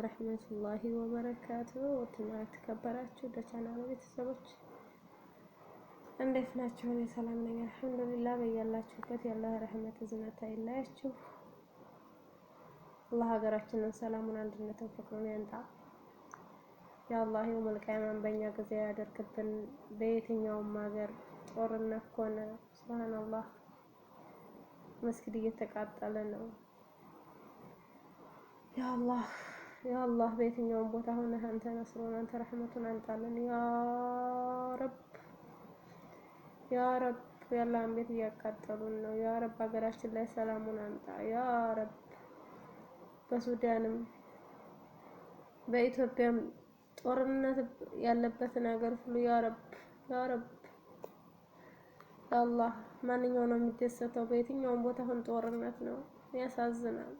ወረህመቱላሂ ወበረካቱሁ። ወጥና የተከበራችሁ ለቻናሉ ቤተሰቦች እንዴት ናችሁ? እኔ ሰላም ነኝ አልሐምዱሊላህ። በያላችሁበት የአላህ ረህመት እዝነት አይለያችሁ። አላህ ሀገራችንን ሰላሙን፣ አንድነትን፣ ፍቅሩን ያንጣ። ያ አላህ የውመል ቂያማን በእኛ ጊዜ ያደርግብን። በየትኛውም ሀገር ጦርነት ሆነ ሱብሃንአላህ መስጊድ እየተቃጠለ ነው። ያ አላህ በየትኛውም ቦታ ሆነ አንተ ነስሩን፣ አንተ ረህመቱን አንጣልን ያ ረብ ያላህን ቤት እያቃጠሉን ነው። ያ ረብ ሀገራችን ላይ ሰላሙን አንጣ ያ ረብ። በሱዳንም በኢትዮጵያም ጦርነት ያለበትን ሀገር ሁሉ ያ ረብ አላህ ማንኛው ነው የሚደሰተው? በየትኛውም ቦታ አሁን ጦርነት ነው። ያሳዝናል።